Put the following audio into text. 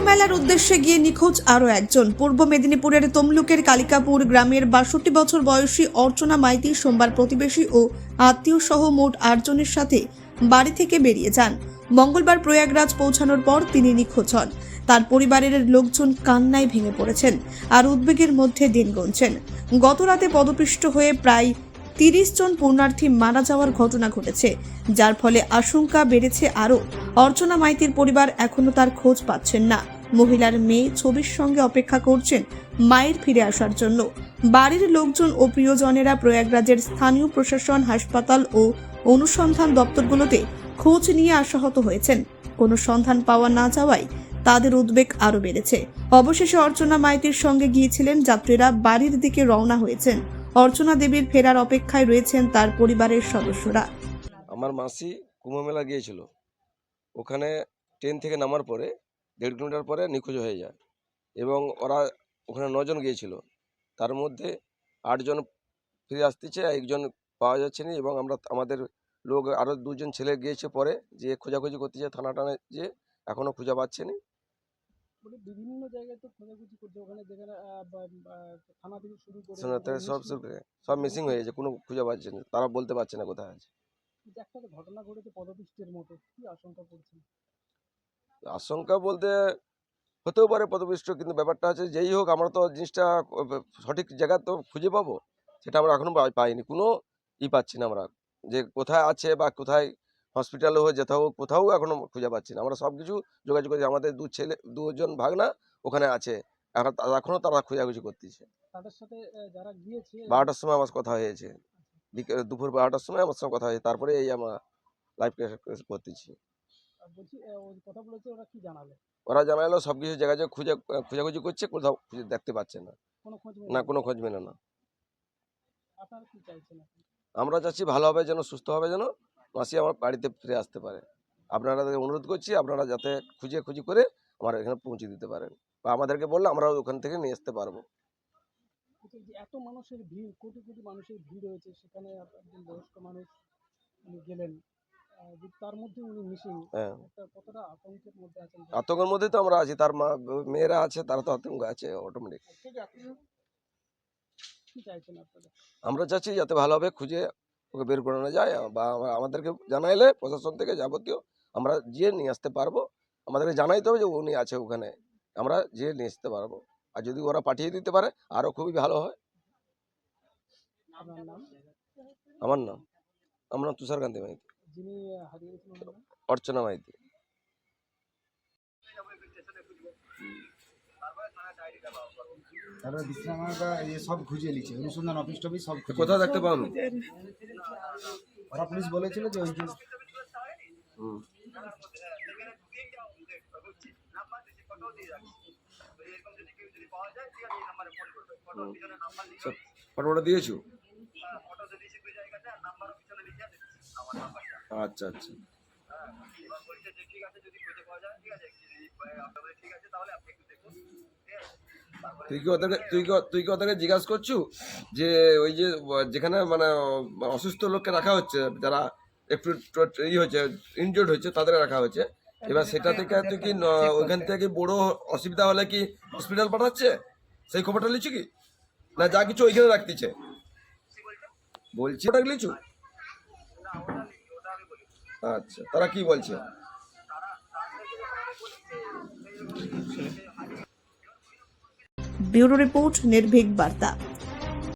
মেলার উদ্দেশ্যে গিয়ে নিখোঁজ আরও একজন। পূর্ব মেদিনীপুরের তমলুকের কালিকাপুর গ্রামের ৬২ বছর বয়সী অর্চনা মাইতি সোমবার প্রতিবেশী ও আত্মীয় সহ মোট ৮ জনের সাথে বাড়ি থেকে বেরিয়ে যান। মঙ্গলবার প্রয়াগরাজ পৌঁছানোর পর তিনি নিখোঁজ হন। তার পরিবারের লোকজন কান্নায় ভেঙে পড়েছেন আর উদ্বেগের মধ্যে দিন গুনছেন। গত রাতে পদপিষ্ট হয়ে প্রায় ৩০ জন পুণ্যার্থী মারা যাওয়ার ঘটনা ঘটেছে, যার ফলে আশঙ্কা বেড়েছে আরও। অর্চনা মাইতির পরিবার এখনো তার খোঁজ পাচ্ছেন না। মহিলার মেয়ে ছবির সঙ্গে অপেক্ষা করছেন মায়ের ফিরে আসার জন্য। বাড়ির লোকজন ও প্রিয়জনেরা প্রয়াগরাজের স্থানীয় প্রশাসন, হাসপাতাল ও অনুসন্ধান দপ্তরগুলোতে খোঁজ নিয়ে আশাহত হয়েছেন। কোনো সন্ধান পাওয়া না যাওয়ায় তাদের উদ্বেগ আরও বেড়েছে। অবশেষে অর্চনা মাইতির সঙ্গে গিয়েছিলেন যাত্রীরা বাড়ির দিকে রওনা হয়েছেন। অর্চনা দেবীর ফেরার অপেক্ষায় রয়েছেন তার পরিবারের সদস্যরা। আমার মাসি কুম্ভ মেলা গিয়েছিল, ওখানে ট্রেন থেকে নামার পরে ১.৫ কিলোমিটার পরে নিখোঁজ হয়ে যায় এবং ওরা ওখানে ৯ জন গিয়েছিল, তার মধ্যে ৮ জন ফিরে আসতেছে, একজন পাওয়া যাচ্ছে না এবং আমাদের লোক আরও ২ জন ছেলে গিয়েছে পরে যে খোঁজাখুঁজি করতেছে থানা টানায়, যে এখনও খুঁজে পাচ্ছে না। বিভিন্ন জায়গায় তো খোঁজাখুঁজি করছে, ওখানে যেখানে থানা থেকে শুরু করে সব মিসিং হয়ে গেছে, কোনো খুঁজে পাচ্ছে না, তারা বলতে পারছে না কোথায় আছে। একটা তো ঘটনা ঘটেছে পদপিষ্টের মতো, কি আশঙ্কা করছেন? আশঙ্কা বলতে হতেও পারে পদপিষ্ট, কিন্তু ব্যাপারটা আছে যেই হোক আমরা তো জিনিসটা সঠিক জায়গা তো খুঁজে পাবো, সেটা আমরা এখনো পাইনি, কোনো পাচ্ছি না আমরা যে কোথায় আছে বা কোথায় হসপিটালে হোক যেতে হোক, কোথাও এখনো খুঁজে পাচ্ছি না। আমরা সব কিছু যোগাযোগ করছি, আমাদের ২ জন ভাগনা ওখানে আছে, এখনো তারা খোঁজাখুঁজি করতেছে। তাদের সাথে যারা গিয়েছে ১২টার সময় আমার কথা হয়েছে, দুপুর ১২টার সময় আমার সঙ্গে কথা হয়েছে, তারপরে এই আমরা লাইভ করতেছি। বলছি কথা বলেছে, ওরা কি জানালো? ওরা জানালো সব কিছু জায়গায় খোঁজাখুঁজি করছে, কোথাও খুঁজে দেখতে পাচ্ছে না, কোনো খোঁজ না কোনো খোঁজ মেলে না। আপনারা কি চাইছেন? আমরা চাচ্ছি ভালোভাবে যেন, সুস্থভাবে যেন মাসি আমার বাড়িতে ফিরে আসতে পারে। আপনারা অনুরোধ করছি, আপনারা যাতে খুঁজি করে আমার এখানে পৌঁছে দিতে পারেন, বা আমাদেরকে বললে আমরা ওখান থেকে নিয়ে আসতে পারবো। এত মানুষের ভিড়, কোটি কোটি মানুষের ভিড় হয়েছে, সেখানে একজন বয়স্ক মানুষ গেলেন, তার মধ্যে উনি মিসিং, কতটা আতঙ্কের মধ্যে আছেন? আতঙ্কের মধ্যে তো আমরা আছি, তার মেয়েরা আছে, তারা তো আতঙ্ক আছে অটোমেটিক। কি চাইছেন আপনারা? আমরা চাচ্ছি যাতে ভালোভাবে খুঁজে ওকে বের করানো যায়, বা আমাদেরকে জানাইলে প্রশাসন থেকে যাবতীয় আমরা গিয়ে নিয়ে আসতে পারবো। আমাদেরকে জানাইতে হবে যে উনি আছে ওখানে, আমরা গিয়ে নিয়ে আসতে পারবো। আর যদি ওরা পাঠিয়ে দিতে পারে আরও খুবই ভালো হয়। আপনার নাম? আমার নাম তুষারকান্তি মাইতি। যিনি হারিয়েছেন অর্চনা মাইতি। তারপরে বিশ্রামাগার সব খুঁজে নিচ্ছে, অনুসন্ধান অফিস টফিস সব কোথাও দেখতে পাওনি? ওরা পুলিশ বলেছিল যে ওই যে ফটোটা দিয়েছো? আচ্ছা আচ্ছা, তুই কি ওদেরকে জিজ্ঞাসা করছু যে ওই যে যেখানে মানে অসুস্থ লোককে রাখা হচ্ছে, যারা একটু হয়েছে, ইনজোর্ড হয়েছে, তাদের রাখা হয়েছে, এবার সেটা থেকে তুই কি ওইখান থেকে বড় অসুবিধা হলে কি হসপিটাল পাঠাচ্ছে, সেই খবরটা লিখছো কি? না যা কিছু ওইখানে রাখতেছে বলছি, ওটা লিখছো? আচ্ছা, তারা কি বলছে? ব্যুরো রিপোর্ট, নির্ভীক বার্তা।